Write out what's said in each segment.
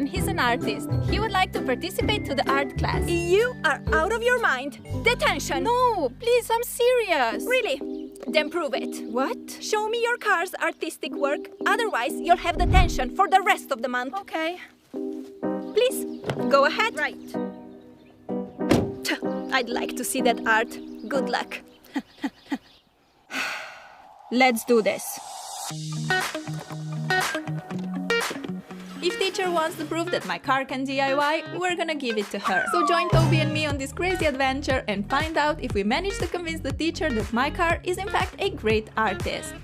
and he's an artist. He would like to participate to the art class. You are out of your mind. Detention. No, please, I'm serious. Really? Then prove it. What? Show me your car's artistic work. Otherwise, you'll have detention for the rest of the month. Okay. Please, go ahead. Right. I'd like to see that art. Good luck. Let's do this. If teacher wants to prove that my car can DIY, we're gonna give it to her. So join Toby and me on this crazy adventure and find out if we manage to convince the teacher that my car is in fact a great artist.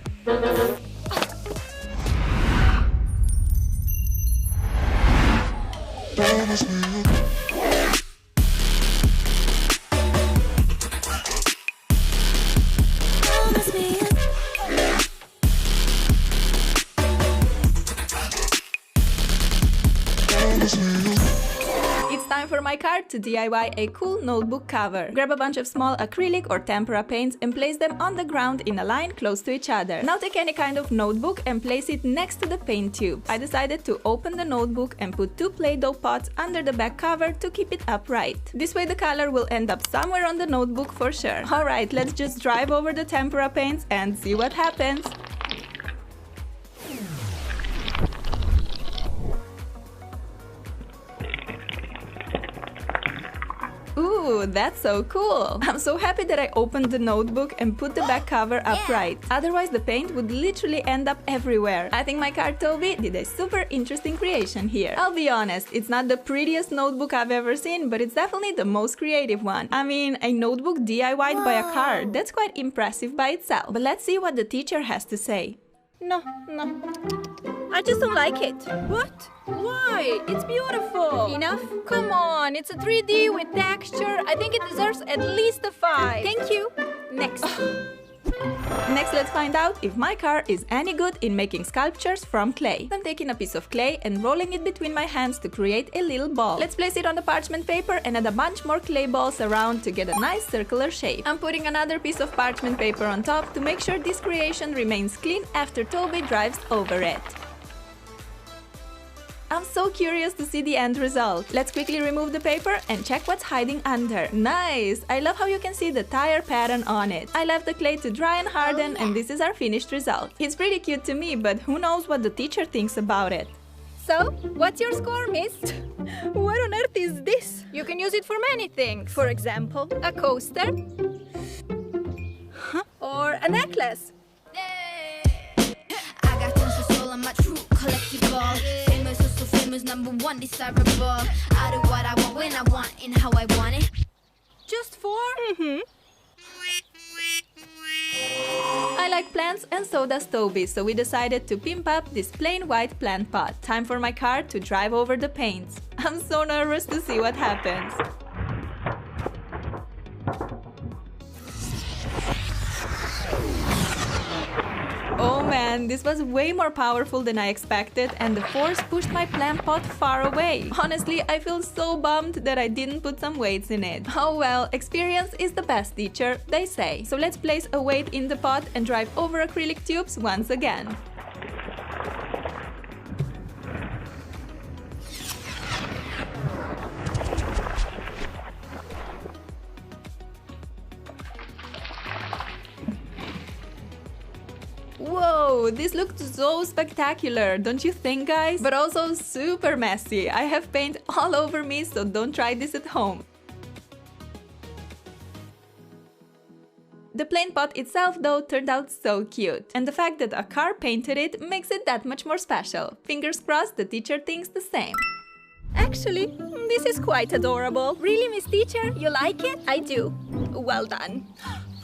It's time for my car to DIY a cool notebook cover. Grab a bunch of small acrylic or tempera paints and place them on the ground in a line close to each other. Now take any kind of notebook and place it next to the paint tube. I decided to open the notebook and put 2 Play-Doh pots under the back cover to keep it upright. This way the color will end up somewhere on the notebook for sure. Alright, let's just drive over the tempera paints and see what happens. Ooh, that's so cool! I'm so happy that I opened the notebook and put the back cover upright. Otherwise the paint would literally end up everywhere. I think my car Toby did a super interesting creation here. I'll be honest, it's not the prettiest notebook I've ever seen, but it's definitely the most creative one. I mean, a notebook DIY'd by a car, that's quite impressive by itself. But let's see what the teacher has to say. No. I just don't like it. What? Why? It's beautiful! Enough? Come on, it's a 3D with texture. I think it deserves at least a 5. Thank you. Next. Next, let's find out if my car is any good in making sculptures from clay. I'm taking a piece of clay and rolling it between my hands to create a little ball. Let's place it on the parchment paper and add a bunch more clay balls around to get a nice circular shape. I'm putting another piece of parchment paper on top to make sure this creation remains clean after Toby drives over it. I'm so curious to see the end result. Let's quickly remove the paper and check what's hiding under. Nice! I love how you can see the tire pattern on it. I left the clay to dry and harden, and this is our finished result. It's pretty cute to me, but who knows what the teacher thinks about it. So, what's your score, miss? What on earth is this? You can use it for many things. For example, A coaster. or a necklace. I got tons of soul on my true collectible. Famous, so famous, #1 desirable. I do what I want when I want and how I want it. Just 4? Mm-hmm. I like plants and so does Toby, so we decided to pimp up this plain white plant pot. Time for my car to drive over the paints. I'm so nervous to see what happens. Oh man, this was way more powerful than I expected and the force pushed my plant pot far away. Honestly, I feel so bummed that I didn't put some weights in it. Oh well, experience is the best teacher, they say. So let's place a weight in the pot and drive over acrylic tubes once again. Whoa, this looked so spectacular, don't you think, guys? But also super messy. I have paint all over me, so don't try this at home. The plain pot itself, though, turned out so cute. And the fact that a car painted it makes it that much more special. Fingers crossed the teacher thinks the same. Actually, this is quite adorable. Really, Miss Teacher? You like it? I do. Well done.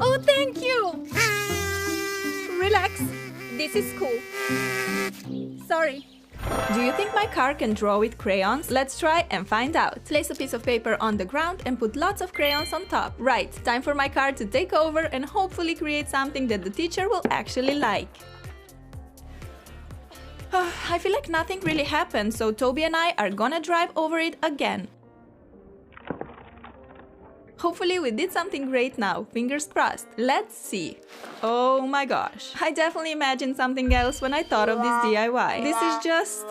Oh, thank you! Relax. This is cool. Sorry. Do you think my car can draw with crayons? Let's try and find out. Place a piece of paper on the ground and put lots of crayons on top. Right, time for my car to take over and hopefully create something that the teacher will actually like. I feel like nothing really happened, so Toby and I are gonna drive over it again. Hopefully we did something great now, fingers crossed. Let's see. Oh my gosh, I definitely imagined something else when I thought of this DIY. This is just...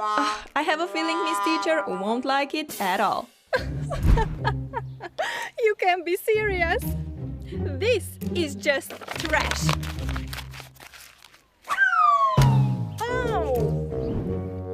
I have a feeling Miss Teacher won't like it at all. You can't be serious. This is just trash. Oh!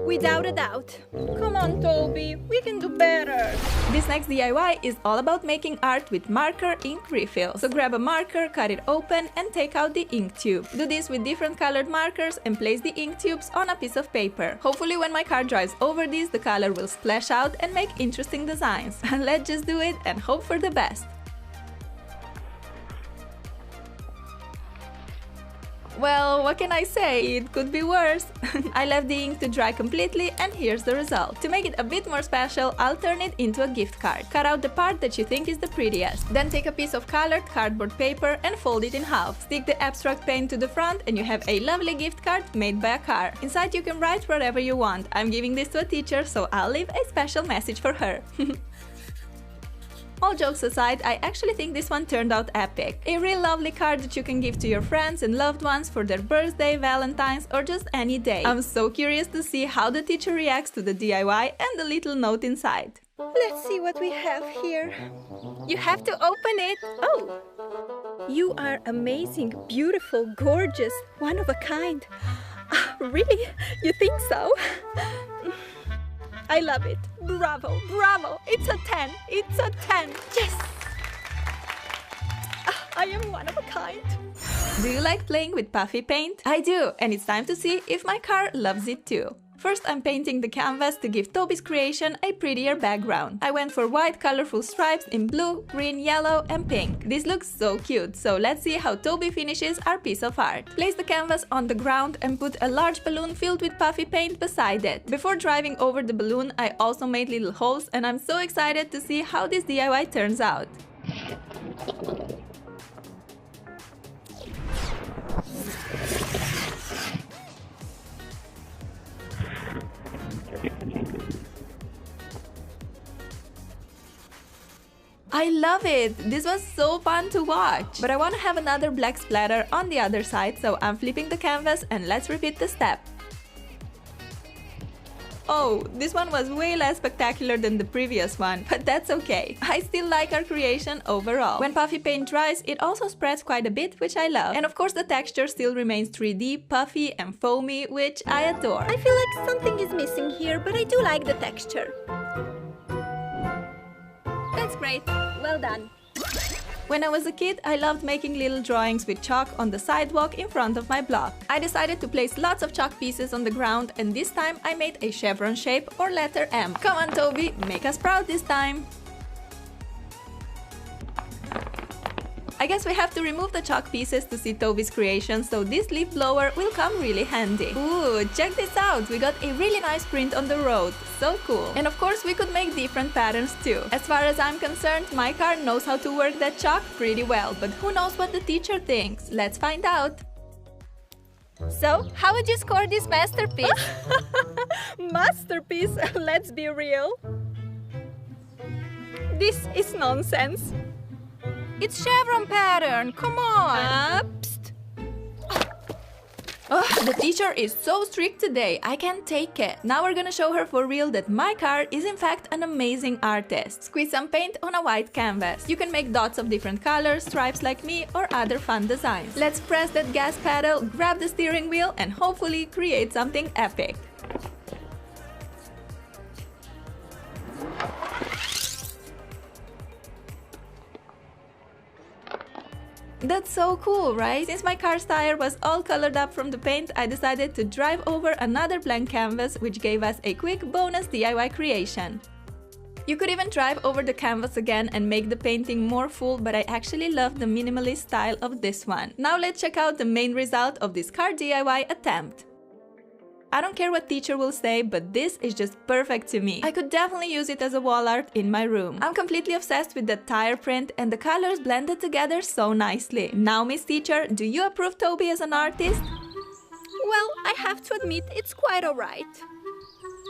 Without a doubt. Come on, Toby, we can do better. This next DIY is all about making art with marker ink refills. So grab a marker, cut it open, and take out the ink tube. Do this with different colored markers and place the ink tubes on a piece of paper. Hopefully when my card dries over this, the color will splash out and make interesting designs. Let's just do it and hope for the best. Well, what can I say? It could be worse. I left the ink to dry completely and here's the result. To make it a bit more special, I'll turn it into a gift card. Cut out the part that you think is the prettiest. Then take a piece of colored cardboard paper and fold it in half. Stick the abstract paint to the front and you have a lovely gift card made by a car. Inside you can write whatever you want. I'm giving this to a teacher, so I'll leave a special message for her. All jokes aside, I actually think this one turned out epic. A real lovely card that you can give to your friends and loved ones for their birthday, Valentine's, or just any day. I'm so curious to see how the teacher reacts to the DIY and the little note inside. Let's see what we have here. You have to open it. Oh! You are amazing, beautiful, gorgeous, one of a kind. Really? You think so? I love it. Bravo, bravo. It's a 10. It's a 10. Yes! I am one of a kind. Do you like playing with puffy paint? I do, and it's time to see if my car loves it too. First, I'm painting the canvas to give Toby's creation a prettier background. I went for white colorful stripes in blue, green, yellow, and pink. This looks so cute, so let's see how Toby finishes our piece of art. Place the canvas on the ground and put a large balloon filled with puffy paint beside it. Before driving over the balloon, I also made little holes, and I'm so excited to see how this DIY turns out. I love it! This was so fun to watch! But I want to have another black splatter on the other side, so I'm flipping the canvas and let's repeat the step. Oh, this one was way less spectacular than the previous one, but that's okay. I still like our creation overall. When puffy paint dries, it also spreads quite a bit, which I love. And of course the texture still remains 3D, puffy and foamy, which I adore. I feel like something is missing here, but I do like the texture. That's great. Well done. When I was a kid, I loved making little drawings with chalk on the sidewalk in front of my block. I decided to place lots of chalk pieces on the ground, and this time I made a chevron shape or letter M. Come on, Toby, make us proud this time! I guess we have to remove the chalk pieces to see Toby's creation, so this leaf blower will come really handy. Ooh, check this out! We got a really nice print on the road. So cool! And of course we could make different patterns too. As far as I'm concerned, my car knows how to work that chalk pretty well, but who knows what the teacher thinks? Let's find out! So, how would you score this masterpiece? Masterpiece? Let's be real. This is nonsense. It's chevron pattern, come on! Psst. Oh, the teacher is so strict today, I can't take it. Now we're gonna show her for real that my car is in fact an amazing artist. Squeeze some paint on a white canvas. You can make dots of different colors, stripes like me, or other fun designs. Let's press that gas pedal, grab the steering wheel, and hopefully create something epic. That's so cool, right? Since my car's tire was all colored up from the paint, I decided to drive over another blank canvas, which gave us a quick bonus DIY creation. You could even drive over the canvas again and make the painting more full, but I actually love the minimalist style of this one. Now let's check out the main result of this car DIY attempt. I don't care what teacher will say, but this is just perfect to me. I could definitely use it as a wall art in my room. I'm completely obsessed with the tire print and the colors blended together so nicely. Now, Miss Teacher, do you approve Toby as an artist? Well, I have to admit it's quite alright.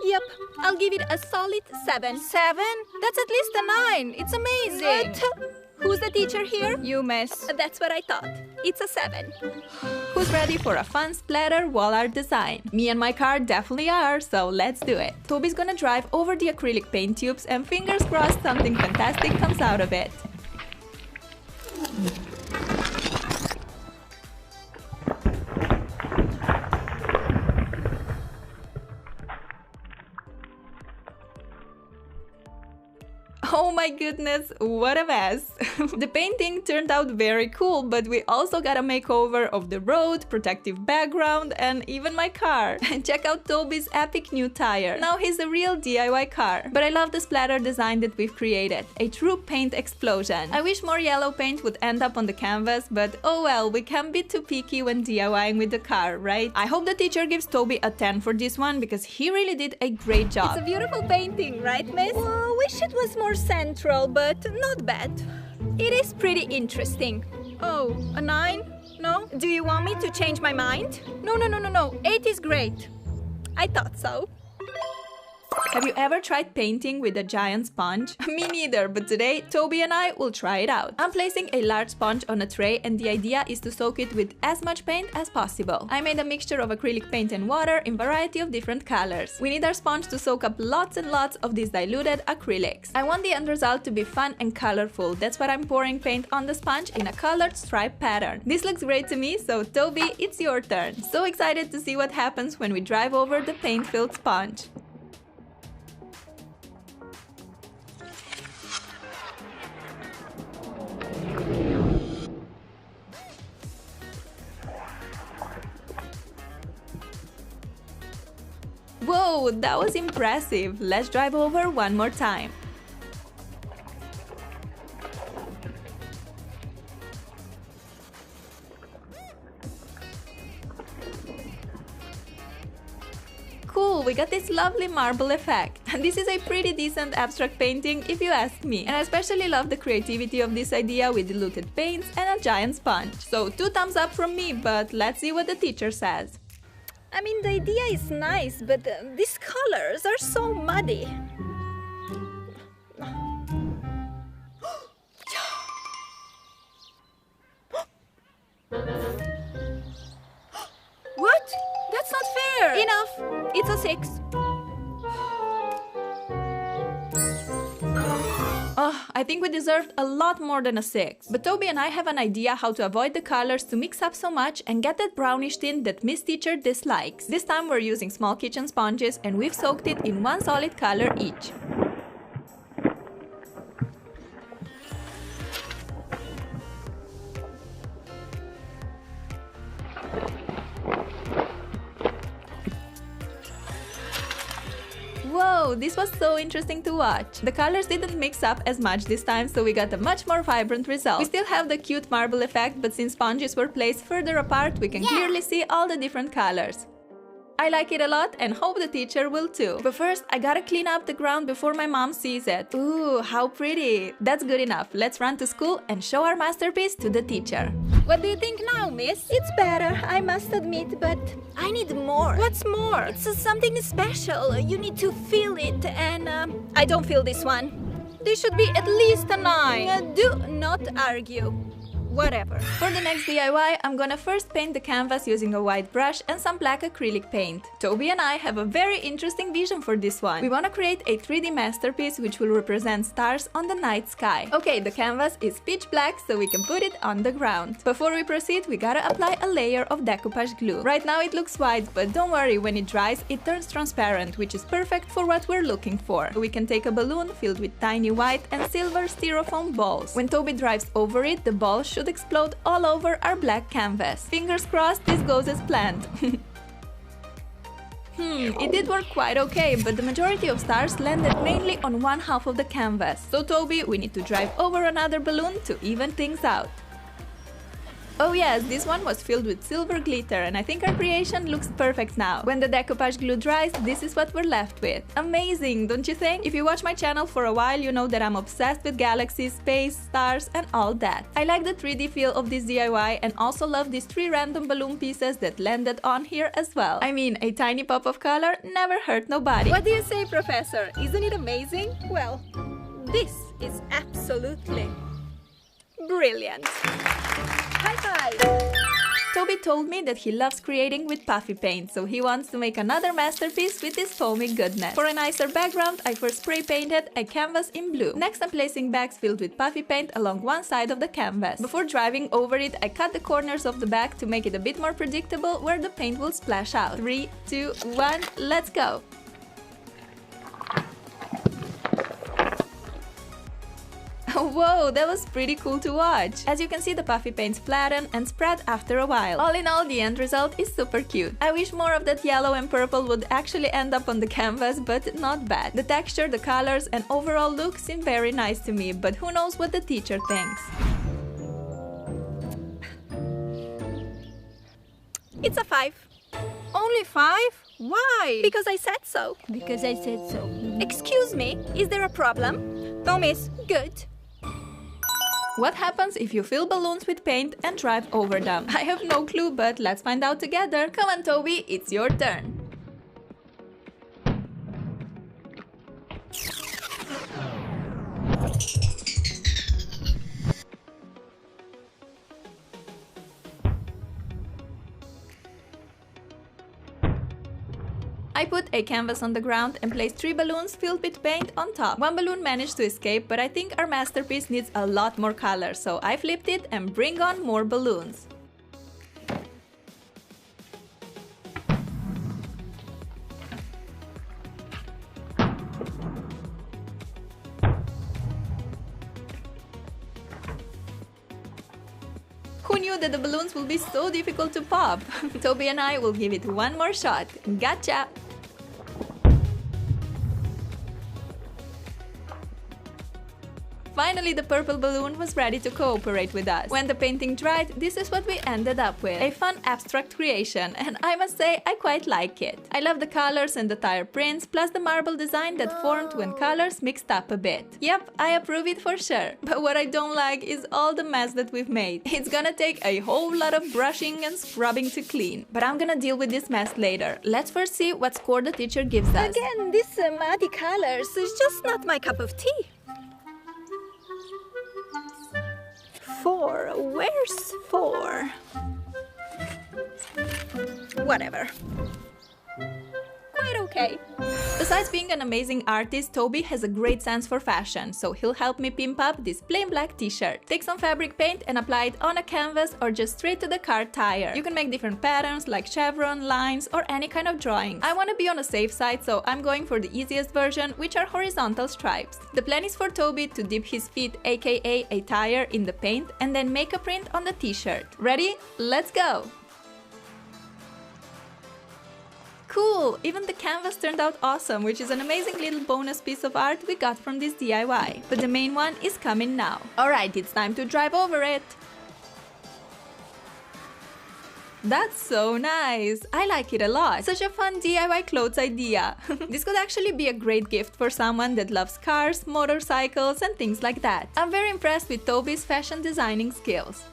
Yep, I'll give it a solid 7. 7? That's at least a 9. It's amazing. Who's the teacher here? You, miss. That's what I thought. It's a 7. Who's ready for a fun splatter wall art design? Me and my car definitely are, so let's do it. Toby's gonna drive over the acrylic paint tubes and fingers crossed something fantastic comes out of it. Oh my goodness, what a mess! The painting turned out very cool, but we also got a makeover of the road, protective background, and even my car. Check out Toby's epic new tire. Now he's a real DIY car. But I love the splatter design that we've created. A true paint explosion. I wish more yellow paint would end up on the canvas, but oh well, we can't be too picky when DIYing with the car, right? I hope the teacher gives Toby a 10 for this one because he really did a great job. It's a beautiful painting, right, miss? Well, wish it was more central, but not bad. It is pretty interesting. Oh, a 9? No? Do you want me to change my mind? No. 8 is great. I thought so. Have you ever tried painting with a giant sponge? Me neither, but today Toby and I will try it out. I'm placing a large sponge on a tray and the idea is to soak it with as much paint as possible. I made a mixture of acrylic paint and water in variety of different colors. We need our sponge to soak up lots and lots of these diluted acrylics. I want the end result to be fun and colorful. That's why I'm pouring paint on the sponge in a colored stripe pattern. This looks great to me, so Toby, it's your turn. So excited to see what happens when we drive over the paint-filled sponge. Whoa, that was impressive! Let's drive over one more time. Cool, we got this lovely marble effect. This is a pretty decent abstract painting if you ask me. And I especially love the creativity of this idea with diluted paints and a giant sponge. So 2 thumbs up from me, but let's see what the teacher says. I mean, the idea is nice, but these colors are so muddy. What? That's not fair! Enough! It's a 6. Oh, I think we deserved a lot more than a 6. But Toby and I have an idea how to avoid the colors to mix up so much and get that brownish tint that Miss Teacher dislikes. This time we're using small kitchen sponges and we've soaked it in one solid color each. Whoa, this was so interesting to watch. The colors didn't mix up as much this time, so we got a much more vibrant result. We still have the cute marble effect, but since sponges were placed further apart, we can clearly see all the different colors. I like it a lot and hope the teacher will too. But first, I gotta clean up the ground before my mom sees it. Ooh, how pretty! That's good enough. Let's run to school and show our masterpiece to the teacher. What do you think now, miss? It's better, I must admit, but I need more. What's more? It's something special. You need to feel it, and I don't feel this one. This should be at least a 9. Do not argue. Whatever. For the next DIY, I'm gonna first paint the canvas using a white brush and some black acrylic paint. Toby and I have a very interesting vision for this one. We wanna create a 3D masterpiece which will represent stars on the night sky. Okay, the canvas is pitch black, so we can put it on the ground. Before we proceed, we gotta apply a layer of decoupage glue. Right now it looks white, but don't worry, when it dries, it turns transparent, which is perfect for what we're looking for. We can take a balloon filled with tiny white and silver styrofoam balls. When Toby drives over it, the balls should explode all over our black canvas. Fingers crossed this goes as planned. It did work quite okay, but the majority of stars landed mainly on one half of the canvas. So Toby, we need to drive over another balloon to even things out. Oh yes, this one was filled with silver glitter and I think our creation looks perfect now. When the decoupage glue dries, this is what we're left with. Amazing, don't you think? If you watch my channel for a while, you know that I'm obsessed with galaxies, space, stars and all that. I like the 3D feel of this DIY and also love these 3 random balloon pieces that landed on here as well. I mean, a tiny pop of color never hurt nobody. What do you say, Professor? Isn't it amazing? Well, this is absolutely Brilliant! High five! Toby told me that he loves creating with puffy paint, so he wants to make another masterpiece with this foamy goodness. For a nicer background, I first spray painted a canvas in blue. Next, I'm placing bags filled with puffy paint along one side of the canvas. Before driving over it, I cut the corners of the bag to make it a bit more predictable where the paint will splash out. 3, 2, 1, let's go! Whoa, that was pretty cool to watch! As you can see, the puffy paints flatten and spread after a while. All in all, the end result is super cute. I wish more of that yellow and purple would actually end up on the canvas, but not bad. The texture, the colors and overall look seem very nice to me, but who knows what the teacher thinks. It's a 5. Only 5? Why? Because I said so. Because I said so. Excuse me, is there a problem? No, miss. Good. What happens if you fill balloons with paint and drive over them? I have no clue, but let's find out together. Come on, Toby, it's your turn. I put a canvas on the ground and placed 3 balloons filled with paint on top. One balloon managed to escape, but I think our masterpiece needs a lot more color, so I flipped it and bring on more balloons. Who knew that the balloons will be so difficult to pop? Toby and I will give it one more shot. Gotcha! Finally, the purple balloon was ready to cooperate with us. When the painting dried, this is what we ended up with. A fun abstract creation, and I must say I quite like it. I love the colors and the tire prints, plus the marble design that formed when colors mixed up a bit. Yep, I approve it for sure. But what I don't like is all the mess that we've made. It's gonna take a whole lot of brushing and scrubbing to clean. But I'm gonna deal with this mess later. Let's first see what score the teacher gives us. Again, these muddy colors is just not my cup of tea. 4. Where's 4? Whatever. Quite okay. Besides being an amazing artist, Toby has a great sense for fashion, so he'll help me pimp up this plain black t-shirt. Take some fabric paint and apply it on a canvas or just straight to the car tire. You can make different patterns like chevron, lines, or any kind of drawing. I want to be on a safe side, so I'm going for the easiest version, which are horizontal stripes. The plan is for Toby to dip his feet, aka a tire, in the paint and then make a print on the t-shirt. Ready? Let's go! Cool! Even the canvas turned out awesome, which is an amazing little bonus piece of art we got from this DIY. But the main one is coming now. Alright, it's time to drive over it! That's so nice! I like it a lot! Such a fun DIY clothes idea! This could actually be a great gift for someone that loves cars, motorcycles and things like that. I'm very impressed with Toby's fashion designing skills.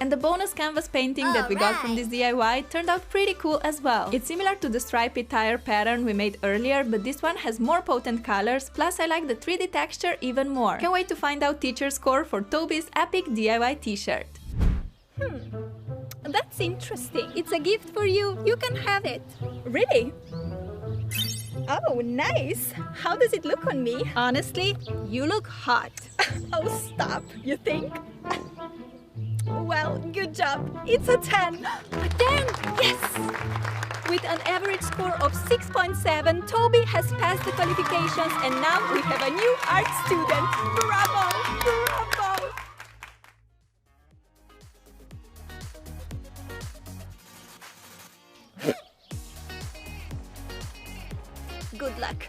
And the bonus canvas painting that we got from this DIY turned out pretty cool as well. It's similar to the stripy tire pattern we made earlier, but this one has more potent colors, plus I like the 3D texture even more. Can't wait to find out teacher's score for Toby's epic DIY t-shirt. That's interesting. It's a gift for you. You can have it. Really? Oh, nice. How does it look on me? Honestly, you look hot. Oh, stop. You think? Well, good job. It's a 10. A 10? Yes! With an average score of 6.7, Toby has passed the qualifications and now we have a new art student. Bravo! Bravo! Good luck.